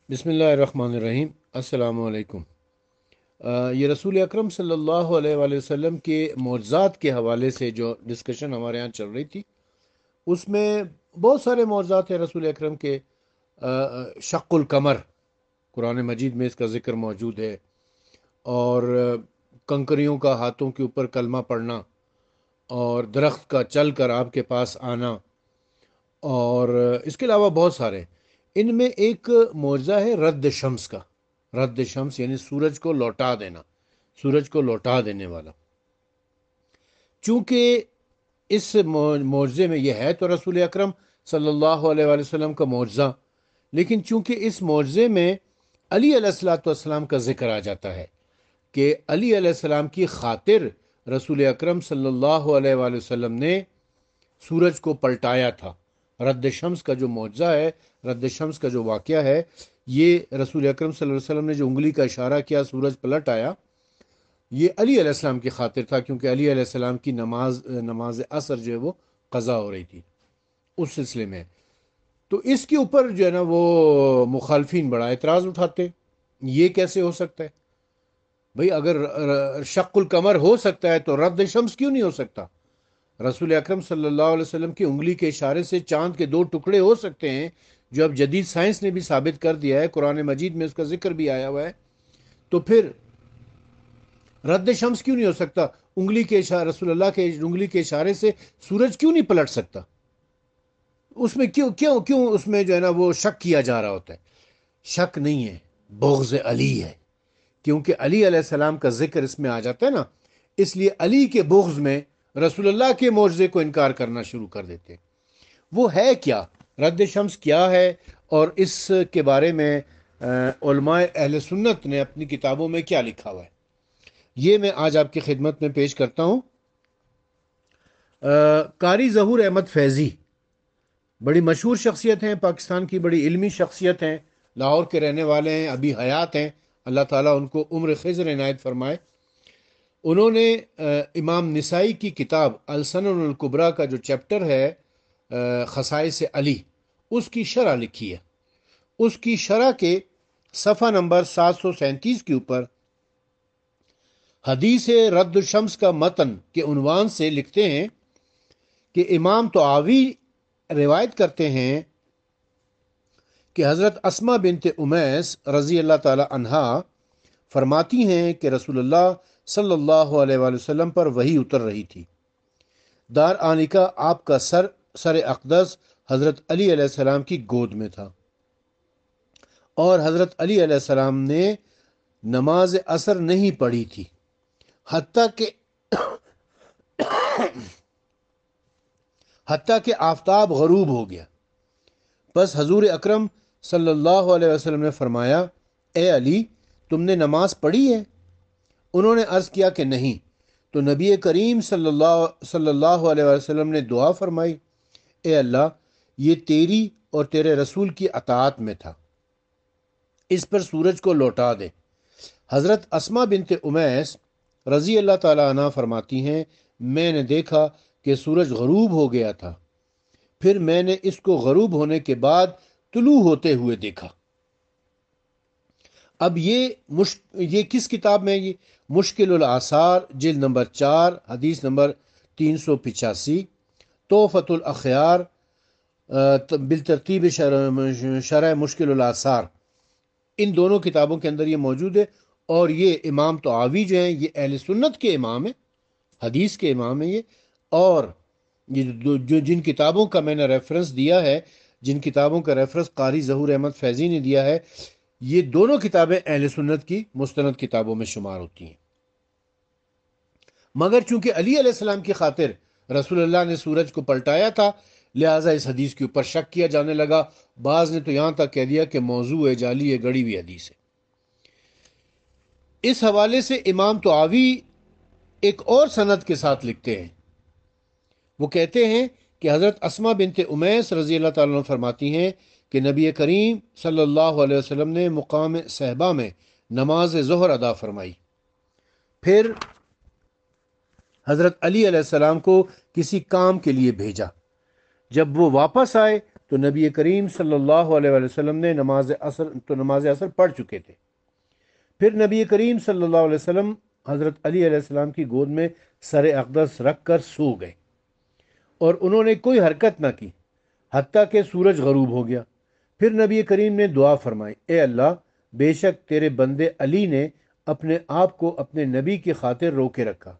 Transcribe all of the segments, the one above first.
بسم اللہ الرحمن الرحیم۔ السلام علیکم۔ یہ رسول اکرم صلی اللہ علیہ وآلہ وسلم کے معجزات کے حوالے سے جو ڈسکشن ہمارے یہاں چل رہی تھی، اس میں بہت سارے معجزات ہیں رسول اکرم کے۔ شق القمر، قرآن مجید میں اس کا ذکر موجود ہے، اور کنکریوں کا ہاتھوں کے اوپر کلمہ پڑھنا، اور درخت کا چل کر آپ کے پاس آنا، اور اس کے علاوہ بہت سارے۔ ان میں ایک معجزہ ہے رد شمس کا۔ رد شمس یعنی سورج کو لوٹا دینا، سورج کو لوٹا دینے والا۔ چونکہ اس معجزے میں یہ ہے تو رسول اکرم صلی اللہ علیہ وآلہ وسلم کا معجزہ، لیکن چونکہ اس معجزے میں علی علیہ الصلوۃ والسلام کا ذکر آ جاتا ہے کہ علی علیہ السلام کی خاطر رسول اکرم صلی اللہ علیہ وآلہ وسلم نے سورج کو پلٹایا تھا۔ رد شمس کا جو معجزہ ہے، رد شمس کا جو واقعہ ہے، یہ رسول اکرم صلی اللہ علیہ وسلم نے جو انگلی کا اشارہ کیا، سورج پلٹ آیا، یہ علی علیہ السلام کی خاطر تھا، کیونکہ علی علیہ السلام کی نماز عصر جو ہے وہ قضا ہو رہی تھی اس سلسلے میں۔ تو اس کے اوپر جو ہے نا وہ مخالفین بڑا اعتراض اٹھاتے، یہ کیسے ہو سکتا ہے بھئی؟ اگر شق القمر ہو سکتا ہے تو رد شمس کیوں نہیں ہو سکتا؟ رسول اکرم صلی اللہ علیہ وسلم کی انگلی کے اشارے سے چاند کے دو ٹکڑے ہو سکتے ہیں، جو اب جدید سائنس نے بھی ثابت کر دیا ہے، قرآن مجید میں اس کا ذکر بھی آیا ہوا ہے۔ تو پھر رد شمس کیوں نہیں ہو سکتا؟ انگلی کے اشارے، رسول اللہ کے انگلی کے اشارے سے سورج کیوں نہیں پلٹ سکتا؟ اس میں کیوں اس میں جو ہے نا وہ شک کیا جا رہا ہوتا ہے؟ شک نہیں ہے، بغض علی ہے، کیونکہ علی علیہ السلام کا ذکر اس میں آ جاتا ہے نا، اس لیے علی کے بغض میں رسول اللہ کے معجزے کو انکار کرنا شروع کر دیتے ہیں۔ وہ ہے کیا؟ رد شمس کیا ہے؟ اور اس کے بارے میں علماء اہل سنت نے اپنی کتابوں میں کیا لکھا ہوا ہے، یہ میں آج آپ کی خدمت میں پیش کرتا ہوں۔ قاری ظہور احمد فیضی بڑی مشہور شخصیت ہیں، پاکستان کی بڑی علمی شخصیت ہیں، لاہور کے رہنے والے ہیں، ابھی حیات ہیں، اللہ تعالیٰ ان کو عمر خضر عنایت فرمائے۔ انہوں نے امام نسائی کی کتاب السنن الکبریٰ کا جو چیپٹر ہے خصائص علی، اس کی شرح لکھی ہے۔ اس کی شرح کے صفحہ نمبر 737 کے اوپر حدیث رد الشمس کا متن کے عنوان سے لکھتے ہیں کہ امام طحاوی روایت کرتے ہیں کہ حضرت اسماء بنت امیس رضی اللہ تعالی عنہا فرماتی ہیں کہ رسول اللہ صلی اللہ علیہ وآلہ وسلم پر وحی اتر رہی تھی۔ دار آنے کا آپ کا سر اقدس حضرت علی علیہ السلام کی گود میں تھا، اور حضرت علی علیہ السلام نے نماز عصر نہیں پڑھی تھی، حتیٰ کہ آفتاب غروب ہو گیا۔ بس حضور اکرم صلی اللہ علیہ وسلم نے فرمایا، اے علی، تم نے نماز پڑھی ہے؟ انہوں نے عرض کیا کہ نہیں۔ تو نبی کریم صلی اللہ علیہ وسلم نے دعا فرمائی، اے اللہ، یہ تیری اور تیرے رسول کی اطاعت میں تھا، اس پر سورج کو لوٹا دے۔ حضرت اسماء بنت امیس رضی اللہ تعالی عنہ فرماتی ہیں، میں نے دیکھا کہ سورج غروب ہو گیا تھا، پھر میں نے اس کو غروب ہونے کے بعد طلوع ہوتے ہوئے دیکھا۔ اب یہ کس کتاب میں؟ یہ مشکل الآثار جلد نمبر 4 حدیث نمبر 385، تحفۃ الاخیار بالترتیب شرح مشکل الآثار، ان دونوں کتابوں کے اندر یہ موجود ہے۔ اور یہ امام طحاوی جو ہیں، یہ اہل سنت کے امام ہیں، حدیث کے امام ہیں یہ۔ اور یہ جن کتابوں کا میں نے ریفرنس دیا ہے، جن کتابوں کا ریفرنس قاری ظہور احمد فیضی نے دیا ہے، یہ دونوں کتابیں اہل سنت کی مستند کتابوں میں شمار ہوتی ہیں۔ مگر چونکہ علی علیہ السلام کی خاطر رسول اللہ نے سورج کو پلٹایا تھا، لہٰذا اس حدیث کے اوپر شک کیا جانے لگا۔ بعض نے تو یہاں تک کہہ دیا کہ موضوع ہے، جعلی ہے، گڑی ہوئی حدیث ہے۔ اس حوالے سے امام طحاوی ایک اور سند کے ساتھ لکھتے ہیں۔ وہ کہتے ہیں کہ حضرت اسماء بنت امیس رضی اللہ تعالیٰ عنہ فرماتی ہیں کہ نبی کریم صلی اللہ علیہ وسلم نے مقام صحبہ میں نماز ظہر ادا فرمائی، پھر حضرت علی علیہ السلام کو کسی کام کے لیے بھیجا۔ جب وہ واپس آئے تو نبی کریم صلی اللہ علیہ وآلہ وسلم نے نماز عصر پڑھ چکے تھے۔ پھر نبی کریم صلی اللہ علیہ وسلم حضرت علی علیہ السلام کی گود میں سر اقدس رکھ کر سو گئے اور انہوں نے کوئی حرکت نہ کی حتیٰ کہ سورج غروب ہو گیا۔ پھر نبی کریم نے دعا فرمائی، اے اللہ، بے شک تیرے بندے علی نے اپنے آپ کو اپنے نبی کی خاطر روکے رکھا،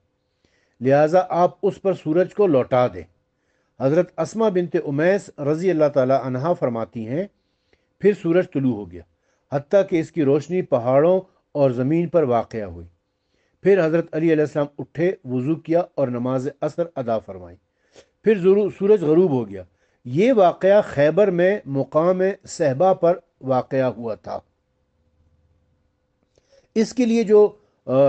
لہٰذا آپ اس پر سورج کو لوٹا دیں۔ حضرت اسما بنت امیس رضی اللہ تعالی عنہا فرماتی ہیں، پھر سورج طلوع ہو گیا حتیٰ کہ اس کی روشنی پہاڑوں اور زمین پر واقع ہوئی۔ پھر حضرت علی علیہ السلام اٹھے، وضو کیا اور نماز عصر ادا فرمائی۔ پھر سورج غروب ہو گیا۔ یہ واقعہ خیبر میں مقام صحبہ پر واقعہ ہوا تھا۔ اس کے لیے جو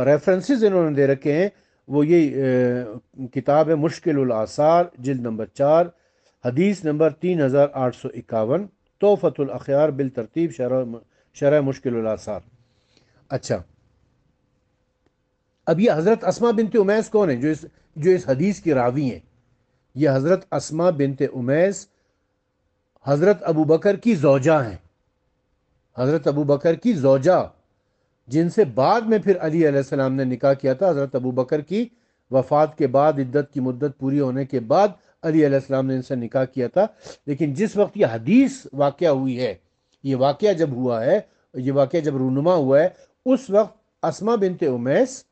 ریفرنسز انہوں نے دے رکھے ہیں وہ یہ کتاب ہے مشکل الآثار، جلد نمبر 4، حدیث نمبر 3851، تحفۃ الاخیار بالترتیب شرح مشکل الآثار۔ اچھا، اب یہ حضرت اسما بنت امیس کون ہیں جو اس حدیث کی راوی ہیں؟ یہ حضرت اسما بنت امیس حضرت ابو بکر کی زوجہ ہیں، حضرت ابو بکر کی زوجہ، جن سے بعد میں پھر علی علیہ السلام نے نکاح کیا تھا۔ حضرت ابو بکر کی وفات کے بعد، عدت کی مدت پوری ہونے کے بعد علی علیہ السلام نے ان سے نکاح کیا تھا۔ لیکن جس وقت یہ حدیث واقعہ ہوئی ہے، یہ واقعہ جب ہوا ہے، یہ واقعہ جب رونما ہوا ہے، اس وقت اسما بنت امیس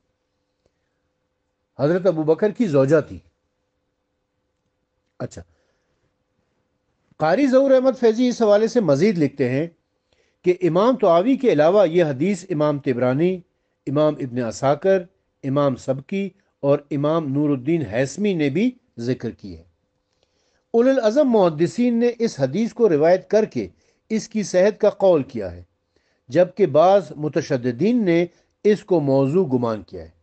حضرت ابو بکر کی زوجہ تھی۔ اچھا، قاری ظہور احمد فیضی اس حوالے سے مزید لکھتے ہیں کہ امام طحاوی کے علاوہ یہ حدیث امام طبرانی، امام ابن عساکر، امام سبکی اور امام نور الدین ہیثمی نے بھی ذکر کی ہے۔ اولو العزم محدثین نے اس حدیث کو روایت کر کے اس کی صحت کا قول کیا ہے، جبکہ بعض متشددین نے اس کو موضوع گمان کیا ہے۔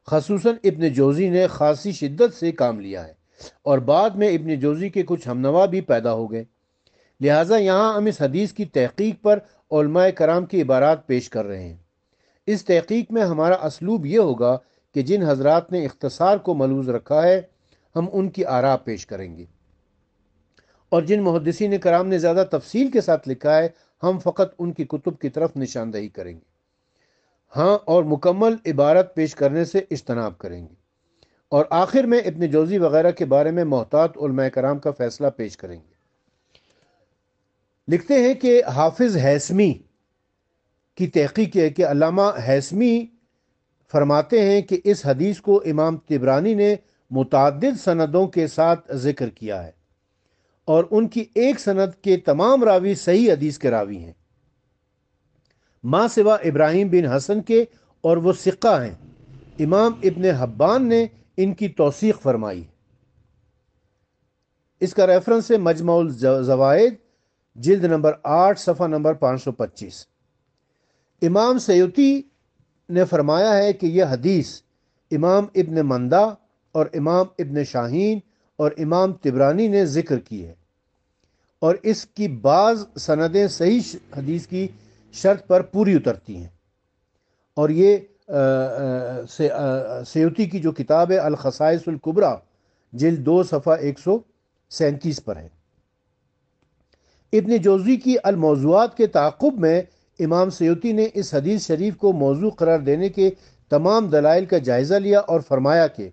خصوصاً ابن جوزی نے خاصی شدت سے کام لیا ہے، اور بعد میں ابن جوزی کے کچھ ہمنوا بھی پیدا ہو گئے۔ لہٰذا یہاں ہم اس حدیث کی تحقیق پر علماء کرام کی عبارات پیش کر رہے ہیں۔ اس تحقیق میں ہمارا اسلوب یہ ہوگا کہ جن حضرات نے اختصار کو ملحوظ رکھا ہے ہم ان کی آراء پیش کریں گے، اور جن محدثین کرام نے زیادہ تفصیل کے ساتھ لکھا ہے ہم فقط ان کی کتب کی طرف نشاندہی کریں گے، ہاں، اور مکمل عبارت پیش کرنے سے اجتناب کریں گے، اور آخر میں ابن جوزی وغیرہ کے بارے میں محتاط علماء کرام کا فیصلہ پیش کریں گے۔ لکھتے ہیں کہ حافظ ہیثمی کی تحقیق ہے کہ علامہ ہیثمی فرماتے ہیں کہ اس حدیث کو امام طبرانی نے متعدد سندوں کے ساتھ ذکر کیا ہے، اور ان کی ایک سند کے تمام راوی صحیح حدیث کے راوی ہیں، ما سوا ابراہیم بن حسن کے، اور وہ ثقہ ہیں۔ امام ابن حبان نے ان کی توثیق فرمائی۔ اس کا ریفرنس ہے مجمع الزوائد، جلد نمبر 8، صفحہ نمبر 525۔ امام سیوطی نے فرمایا ہے کہ یہ حدیث امام ابن مندہ اور امام ابن شاہین اور امام طبرانی نے ذکر کی ہے، اور اس کی بعض سندیں صحیح حدیث کی شرط پر پوری اترتی ہیں، اور یہ سیوطی کی جو کتاب ہے الخصائص الکبریٰ، جلد 2، صفحہ 137 پر ہے۔ ابن جوزی کی الموضوعات کے تعاقب میں امام سیوطی نے اس حدیث شریف کو موضوع قرار دینے کے تمام دلائل کا جائزہ لیا اور فرمایا کہ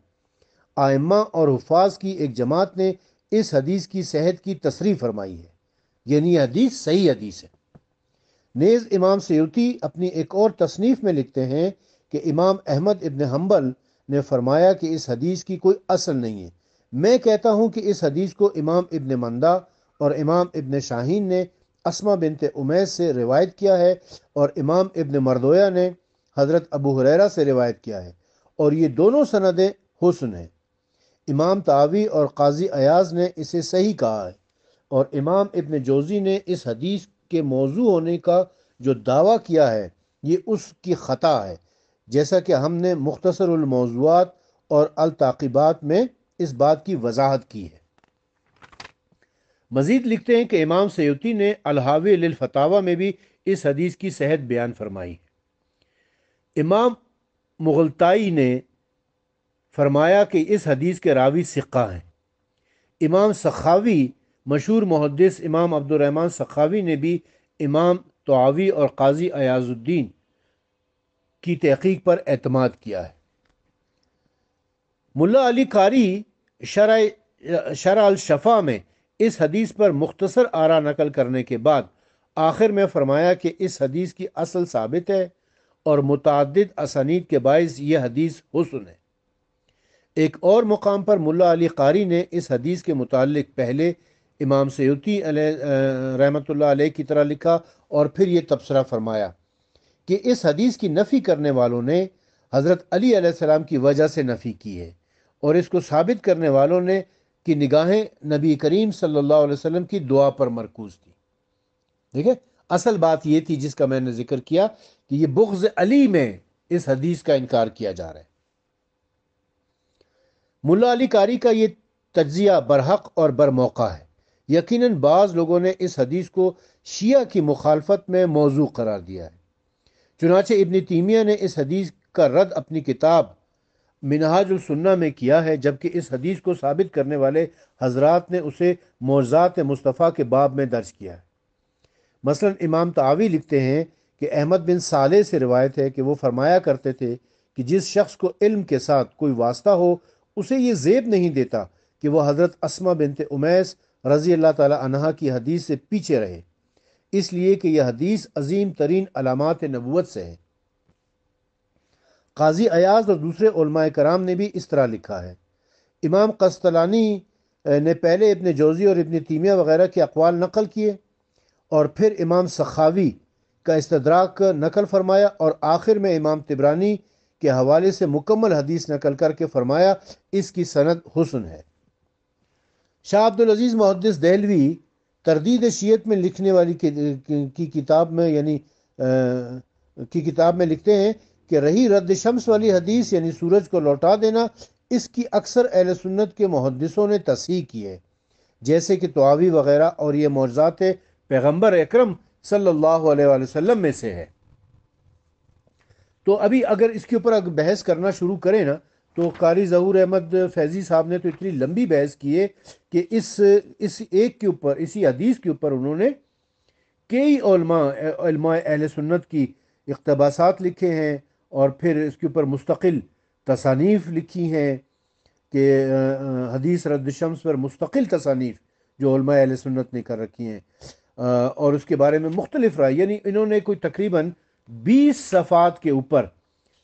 ائمہ اور حفاظ کی ایک جماعت نے اس حدیث کی صحت کی تصریح فرمائی ہے، یعنی یہ حدیث صحیح حدیث ہے۔ نیز امام سیوطی اپنی ایک اور تصنیف میں لکھتے ہیں کہ امام احمد ابن حنبل نے فرمایا کہ اس حدیث کی کوئی اصل نہیں ہے۔ میں کہتا ہوں کہ اس حدیث کو امام ابن مندہ اور امام ابن شاہین نے اسما بنت امیس سے روایت کیا ہے، اور امام ابن مردویہ نے حضرت ابو ہریرہ سے روایت کیا ہے، اور یہ دونوں سندیں حسن ہیں۔ امام طحاوی اور قاضی ایاز نے اسے صحیح کہا ہے، اور امام ابن جوزی نے اس حدیث کے موضوع ہونے کا جو دعویٰ کیا ہے یہ اس کی خطا ہے، جیسا کہ ہم نے مختصر الموضوعات اور التعقیبات میں اس بات کی وضاحت کی ہے۔ مزید لکھتے ہیں کہ امام سیوطی نے الحاوی للفتاوی میں بھی اس حدیث کی صحت بیان فرمائی ہے۔ امام مغلطائی نے فرمایا کہ اس حدیث کے راوی ثقہ ہیں۔ امام سخاوی مشہور محدث امام عبد الرحمن سخاوی نے بھی امام طحاوی اور قاضی ایاز الدین کی تحقیق پر اعتماد کیا ہے۔ ملا علی قاری شرح الشفا میں اس حدیث پر مختصر آرا نقل کرنے کے بعد آخر میں فرمایا کہ اس حدیث کی اصل ثابت ہے اور متعدد اسانید کے باعث یہ حدیث حسن ہے۔ ایک اور مقام پر ملا علی قاری نے اس حدیث کے متعلق پہلے امام سیوطی رحمۃ اللہ علیہ کی طرح لکھا اور پھر یہ تبصرہ فرمایا کہ اس حدیث کی نفی کرنے والوں نے حضرت علی علیہ السلام کی وجہ سے نفی کی ہے، اور اس کو ثابت کرنے والوں نے کی نگاہیں نبی کریم صلی اللہ علیہ وسلم کی دعا پر مرکوز تھی۔ دیکھیں، اصل بات یہ تھی جس کا میں نے ذکر کیا کہ یہ بغض علی میں اس حدیث کا انکار کیا جا رہا ہے۔ ملا علی قاری کا یہ تجزیہ برحق اور برموقع ہے۔ یقیناً بعض لوگوں نے اس حدیث کو شیعہ کی مخالفت میں موضوع قرار دیا ہے۔ چنانچہ ابن تیمیہ نے اس حدیث کا رد اپنی کتاب منہاج السنہ میں کیا ہے، جبکہ اس حدیث کو ثابت کرنے والے حضرات نے اسے معجزات مصطفیٰ کے باب میں درج کیا ہے۔ مثلا امام طحاوی لکھتے ہیں کہ احمد بن صالح سے روایت ہے کہ وہ فرمایا کرتے تھے کہ جس شخص کو علم کے ساتھ کوئی واسطہ ہو اسے یہ زیب نہیں دیتا کہ وہ حضرت اسما بنت امیس رضی اللہ تعالی عنہا کی حدیث سے پیچھے رہے، اس لیے کہ یہ حدیث عظیم ترین علامات نبوت سے ہے۔ قاضی ایاز اور دوسرے علماء کرام نے بھی اس طرح لکھا ہے۔ امام قسطلانی نے پہلے ابن جوزی اور ابن تیمیہ وغیرہ کے اقوال نقل کیے اور پھر امام سخاوی کا استدراک نقل فرمایا اور آخر میں امام طبرانی کے حوالے سے مکمل حدیث نقل کر کے فرمایا اس کی سند حسن ہے۔ شاہ عبدالعزیز محدث دہلوی تردید شیعت میں لکھنے والی کی کتاب میں لکھتے ہیں کہ رہی رد شمس والی حدیث یعنی سورج کو لوٹا دینا، اس کی اکثر اہل سنت کے محدثوں نے تصحیح کی ہے، جیسے کہ طحاوی وغیرہ، اور یہ معجزات پیغمبر اکرم صلی اللہ علیہ وآلہ وسلم میں سے ہے۔ تو ابھی اگر اس کے اوپر بحث کرنا شروع کریں نا تو قاری ظہور احمد فیضی صاحب نے تو اتنی لمبی بحث کی ہے کہ اس ایک کے اوپر، اسی حدیث کے اوپر انہوں نے کئی علماء اہل سنت کی اقتباسات لکھے ہیں اور پھر اس کے اوپر مستقل تصانیف لکھی ہیں کہ حدیث رد شمس پر مستقل تصانیف جو علماء اہل سنت نے کر رکھی ہیں، اور اس کے بارے میں مختلف رائے، یعنی انہوں نے کوئی تقریباً 20 صفحات کے اوپر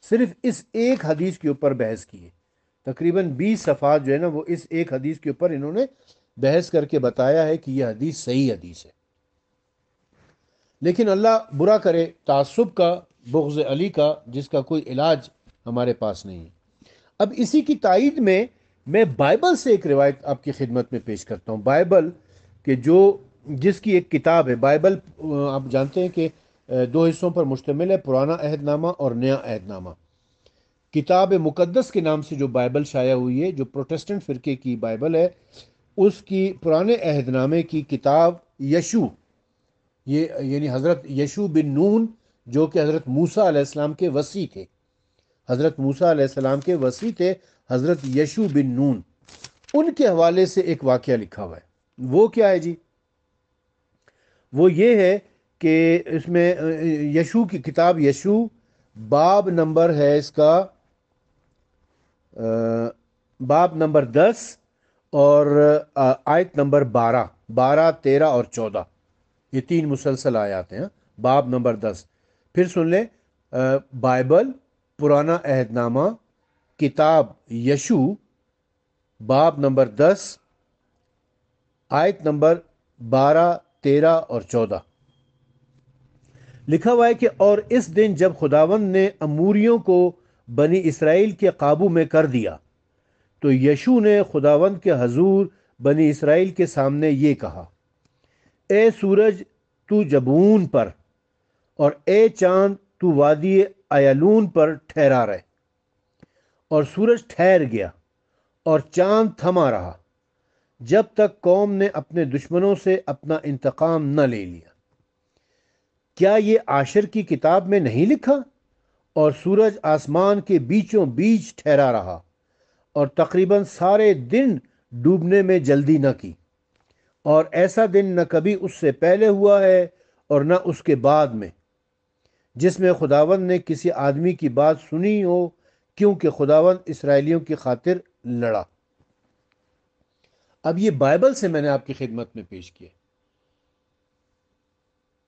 صرف اس ایک حدیث کے اوپر بحث کی ہے۔ تقریباً 20 صفحات جو ہے نا وہ اس ایک حدیث کے اوپر انہوں نے بحث کر کے بتایا ہے کہ یہ حدیث صحیح حدیث ہے۔ لیکن اللہ برا کرے تعصب کا، بغض علی کا، جس کا کوئی علاج ہمارے پاس نہیں ہے۔ اب اسی کی تائید میں بائبل سے ایک روایت آپ کی خدمت میں پیش کرتا ہوں۔ بائبل کہ جس کی ایک کتاب ہے بائبل، آپ جانتے ہیں کہ 2 حصوں پر مشتمل ہے، پرانا عہد نامہ اور نیا عہد نامہ۔ کتاب مقدس کے نام سے جو بائبل شائع ہوئی ہے، جو پروٹسٹنٹ فرقے کی بائبل ہے، اس کی پرانے عہد نامے کی کتاب یشوع، یعنی حضرت یشوع بن نون جو کہ حضرت موسیٰ علیہ السلام کے وصی تھے، حضرت موسیٰ علیہ السلام کے وصی تھے حضرت یشوع بن نون، ان کے حوالے سے ایک واقعہ لکھا ہوا ہے۔ وہ کیا ہے جی؟ وہ یہ ہے کہ اس میں یشوع کی کتاب یشوع باب نمبر ہے اس کا باب نمبر 10 اور آیت نمبر 12، 13 اور 14، یہ 3 مسلسل آیات ہیں۔ باب نمبر 10 پھر سن لیں، بائبل پرانا عہد نامہ کتاب یشوع باب نمبر 10 آیت نمبر 12، 13 اور 14 لکھا ہوا ہے کہ اور اس دن جب خداوند نے اموریوں کو بنی اسرائیل کے قابو میں کر دیا تو یشوع نے خداوند کے حضور بنی اسرائیل کے سامنے یہ کہا، اے سورج تو جبون پر اور اے چاند تو وادی ایلون پر ٹھہرا رہے۔ اور سورج ٹھہر گیا اور چاند تھما رہا جب تک قوم نے اپنے دشمنوں سے اپنا انتقام نہ لے لیا۔ کیا یہ عاشر کی کتاب میں نہیں لکھا؟ اور سورج آسمان کے بیچوں بیچ ٹھہرا رہا اور تقریباً سارے دن ڈوبنے میں جلدی نہ کی، اور ایسا دن نہ کبھی اس سے پہلے ہوا ہے اور نہ اس کے بعد میں جس میں خداوند نے کسی آدمی کی بات سنی ہو، کیونکہ خداوند اسرائیلیوں کی خاطر لڑا۔ اب یہ بائبل سے میں نے آپ کی خدمت میں پیش کیا۔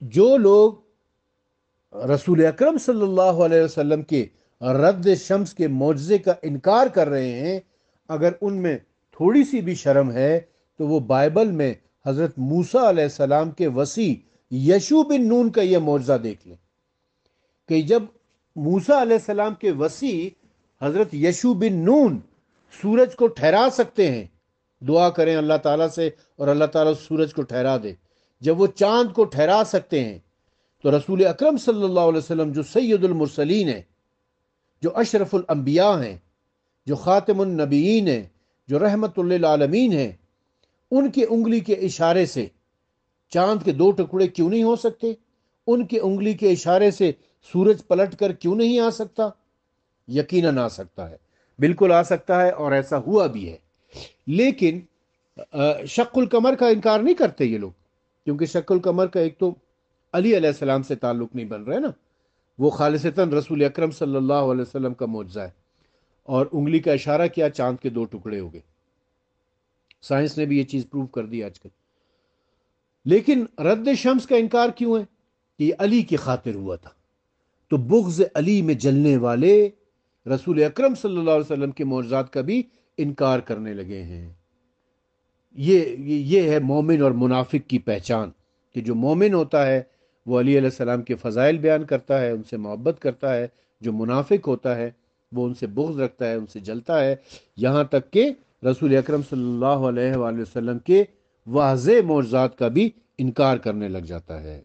جو لوگ رسول اکرم صلی اللہ علیہ وسلم کے رد شمس کے معجزے کا انکار کر رہے ہیں، اگر ان میں تھوڑی سی بھی شرم ہے تو وہ بائبل میں حضرت موسیٰ علیہ السلام کے وصی یشوع بن نون کا یہ معجزہ دیکھ لیں کہ جب موسیٰ علیہ السلام کے وصی حضرت یشوع بن نون سورج کو ٹھہرا سکتے ہیں، دعا کریں اللہ تعالیٰ سے اور اللہ تعالیٰ سورج کو ٹھہرا دے، جب وہ چاند کو ٹھہرا سکتے ہیں، تو رسول اکرم صلی اللہ علیہ وسلم جو سید المرسلین ہیں، جو اشرف الانبیاء ہیں، جو خاتم النبیین ہیں، جو رحمت للعالمین ہیں، ان کے انگلی کے اشارے سے چاند کے دو ٹکڑے کیوں نہیں ہو سکتے؟ ان کے انگلی کے اشارے سے سورج پلٹ کر کیوں نہیں آ سکتا؟ یقیناً آ سکتا ہے، بالکل آ سکتا ہے، اور ایسا ہوا بھی ہے۔ لیکن شق القمر کا انکار نہیں کرتے یہ لوگ، کیونکہ شق القمر کا ایک تو علی علیہ السلام سے تعلق نہیں بن رہا ہے نا، وہ خالصتاً رسول اکرم صلی اللہ علیہ وسلم کا معجزہ ہے، اور انگلی کا اشارہ کیا، چاند کے دو ٹکڑے ہو گئے۔ سائنس نے بھی یہ چیز پروف کر دی آج کل۔ لیکن رد شمس کا انکار کیوں ہے؟ کہ یہ علی کی خاطر ہوا تھا، تو بغض علی میں جلنے والے رسول اکرم صلی اللہ علیہ وسلم کے معجزات کا بھی انکار کرنے لگے ہیں۔ یہ ہے مومن اور منافق کی پہچان، کہ جو مومن ہوتا ہے وہ علی علیہ السلام کے فضائل بیان کرتا ہے، ان سے محبت کرتا ہے۔ جو منافق ہوتا ہے وہ ان سے بغض رکھتا ہے، ان سے جلتا ہے، یہاں تک کہ رسول اکرم صلی اللہ علیہ وآلہ وسلم کے واضح معجزات کا بھی انکار کرنے لگ جاتا ہے۔